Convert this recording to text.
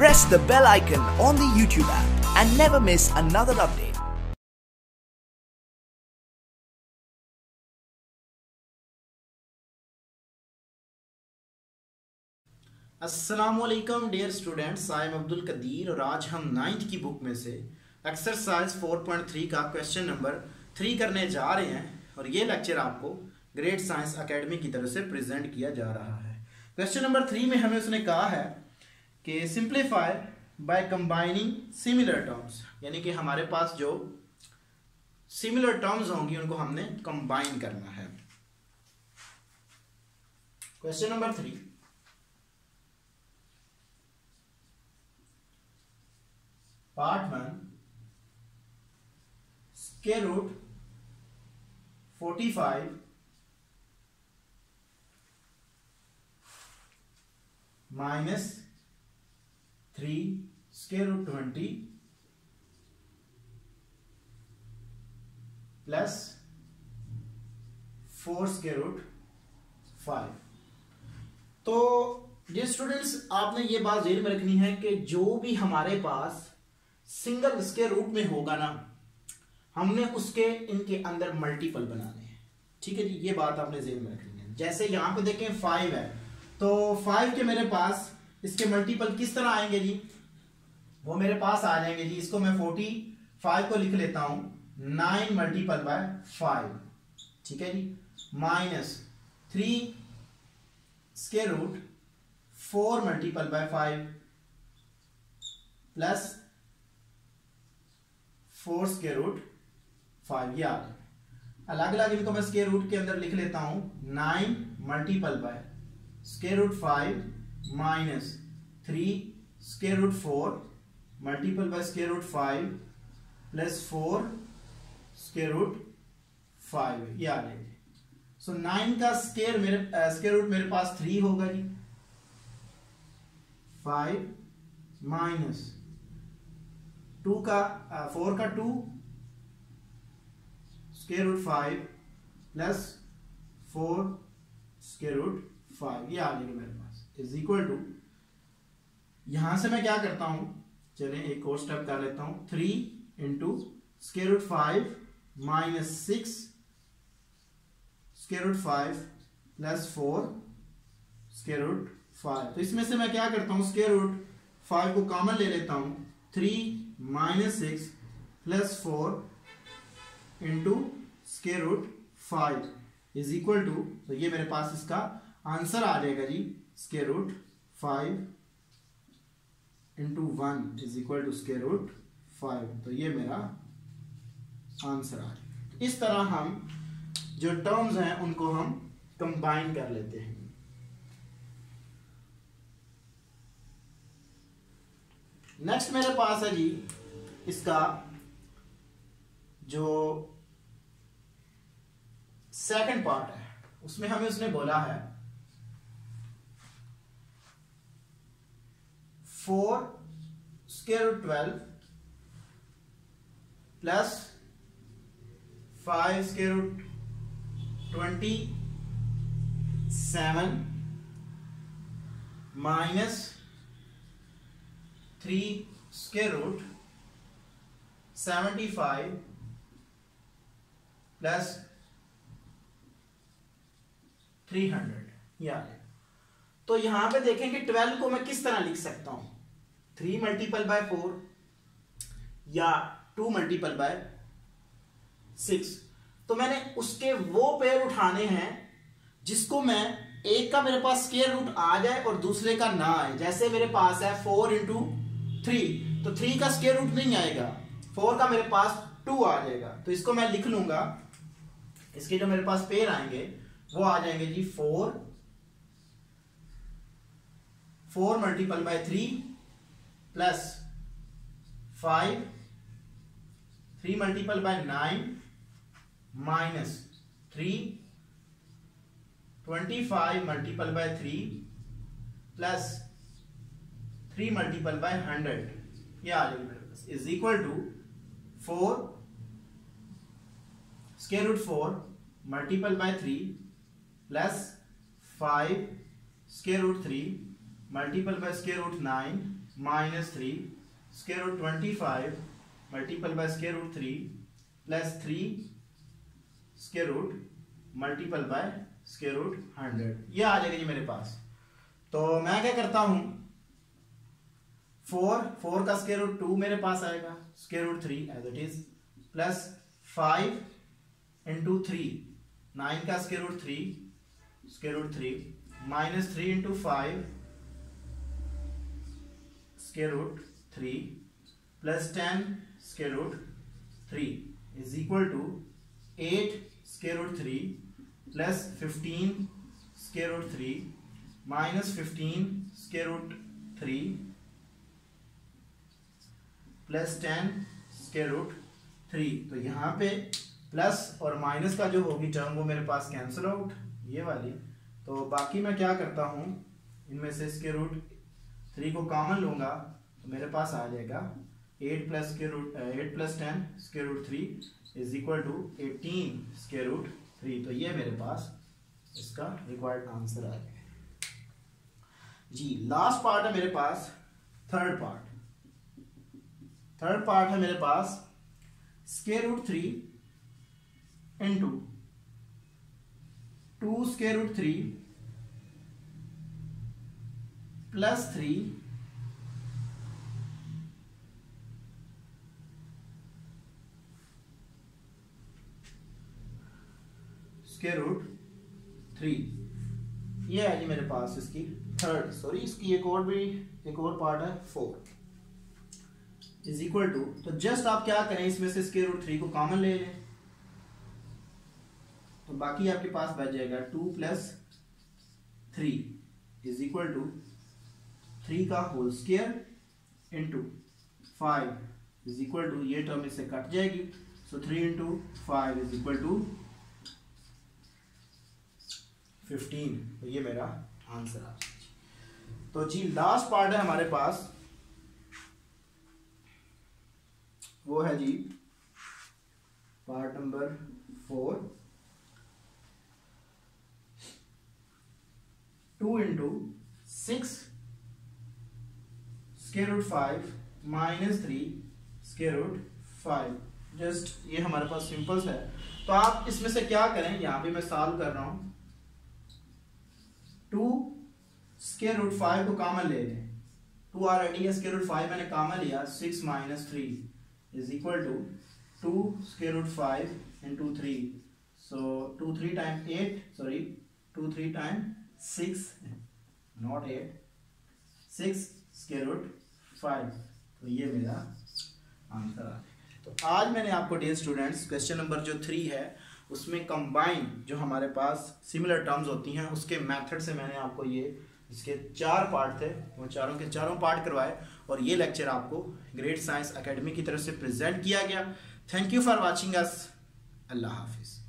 Press the bell icon on the YouTube app and never miss another update. अस्सलामुअलैकुम dear students, I am Abdul Qadir और आज हम 9th की book में से एक्सरसाइज 4.3 का क्वेश्चन नंबर 3 करने जा रहे हैं और ये लेक्चर आपको ग्रेट साइंस एकेडमी की तरफ से प्रेजेंट किया जा रहा है। क्वेश्चन नंबर 3 में हमें उसने कहा है कि simplify by combining similar terms, यानी कि हमारे पास जो सिमिलर टर्म्स होंगी उनको हमने कंबाइन करना है। Question number 3, part 1, square root 45 minus 3 square root 20 plus 4 square root 5। तो डियर स्टूडेंट्स, आपने ये बात ध्यान में रखनी है कि जो भी हमारे पास सिंगल स्क्वायर रूट में होगा ना, हमने उसके इनके अंदर मल्टीपल बनाने हैं। ठीक है जी, ये बात आपने ध्यान में रखनी है। जैसे यहां पे देखें 5 है, तो 5 के मेरे पास इसके मल्टीपल किस तरह आएंगे जी, वो मेरे पास आ जाएंगे जी। इसको मैं 45 को लिख लेता हूं 9 मल्टीपल बाय 5, ठीक है जी, minus 3 square root 4 multiple by 5 plus 4 square root 5। ये आ गया। अलग अलग इनको मैं स्क्वायर रूट के अंदर लिख लेता हूं 9 multiple by square root 5 minus 3 square root 4 multiple by square root 5 plus 4 square root 5। ये आ गया। सो 9 का स्क्वायर रूट मेरे पास 3 होगा जी, 5 माइनस 4 का 2 square root 5 plus 4 square root 5। ये आ गया मेरे पास इज इक्वल टू, यहां से मैं क्या करता हूं, चलें एक और स्टेप कर लेता हूं, 3 into square root 5 minus 6 square root 5 plus 4 square root 5। तो इसमें से मैं क्या करता हूं, स्क्वायर रूट 5 को कॉमन ले लेता हूं, 3 minus 6 plus 4 into square root 5 is equal to, तो ये मेरे पास इसका आंसर आ जाएगा जी, square root 5 into 1 is equal to square root 5। तो ये मेरा आंसर आ जाएगा। इस तरह हम जो टर्म्स हैं उनको हम कंबाइन कर लेते हैं। नेक्स्ट मेरे पास है जी इसका जो सेकंड पार्ट है, उसमें हमें उसने बोला है 4 square root 12 plus 5 square root 27 minus 3 square root 75 plus 300। या तो यहां पे देखें कि 12 को मैं किस तरह लिख सकता हूं, 3 मल्टीपल बाय 4 या 2 मल्टीपल बाय 6। तो मैंने उसके वो पेयर उठाने हैं जिसको मैं एक का मेरे पास स्क्वायर रूट आ जाए और दूसरे का ना आए। जैसे मेरे पास है 4 इंटू 3, तो 3 का स्क्वायर रूट नहीं आएगा, 4 का मेरे पास 2 आ जाएगा। तो इसको मैं लिख लूंगा, इसके जो मेरे पास पेयर आएंगे वो आ जाएंगे जी 4 multiple by 3 plus 5 3 multiple by 9 minus 3 25 multiple by 3 plus 3 multiple by 100। ये आ जाएगी मेरे पास is equal to 4 square root 4 multiple by 3 plus 5 square root 3 multiple by square root 9 minus 3 square root 25 multiple by square root 3 plus 3 square root multiple by square root 100। ये आ जाएगा जी मेरे पास। तो मैं क्या करता हूं, 4 का स्क्वायर रूट 2 मेरे पास आएगा, square root 3 as it is, plus 5 into 3 9 का square root 3 square root 3 minus 3 into 5 square root 3 plus 10 square root 3 is equal to 8 square root 3 plus 15 square root 3 minus 15 square root 3 plus 10 square root 3। तो यहाँ पे plus और minus का जो होगी term वो मेरे पास कैंसिल आउट, ये वाली। तो बाकी मैं क्या करता हूँ, इनमें से स्क्वायर रूट 3 को कॉमन लूंगा तो मेरे पास आ जाएगा 8 plus 10 square root 3 is equal to 18 square root 3। तो ये मेरे पास इसका रिक्वायर्ड आंसर आ जाएगा जी। लास्ट पार्ट है मेरे पास थर्ड पार्ट है मेरे पास square root 3 into 2 square root 3 plus 3 square root 3। ये है जी मेरे पास इसकी इसकी एक और पार्ट है 4 इज इक्वल टू। तो जस्ट आप क्या करें, इसमें से स्क्वायर रूट 3 को कॉमन ले लें तो बाकी आपके पास बच जाएगा 2 प्लस 3 इज इक्वल टू 3 का whole square into 5 is equal to, ये टर्म इससे कट जाएगी, so 3 into 5 is equal to 15। तो ये मेरा आंसर आ जाएगा। तो जी लास्ट पार्ट है हमारे पास, वो है जी part number 4। 2 into 6 square root 5 minus 3 square root 5। Just ये हमारे पास सिंपल्स है। तो आप इसमें से क्या करें, यहां पे मैं सॉल्व कर रहा हूं, 2 स्क्वायर रूट 5 को कॉमन ले लें, 2 ऑलरेडी है, स्क्वायर रूट 5 मैंने कॉमन लिया, 6 minus 3 is equal to 2 square root 5 into 3, so 2 3 time 8, sorry 2 3 time 6 not 8, 6 square root 5। तो ये मेरा आंसर आ गया। तो आज मैंने आपको डियर स्टूडेंट्स क्वेश्चन नंबर जो 3 है उसमें कंबाइन जो हमारे पास सिमिलर टर्म्स होती हैं उसके मेथड से मैंने आपको ये, इसके 4 पार्ट थे, वो चारों के चारों पार्ट करवाए और ये लेक्चर आपको ग्रेट साइंस एकेडमी की तरफ से प्रेजेंट किया गया। Thank you for watching us. अल्लाह हाफिज़।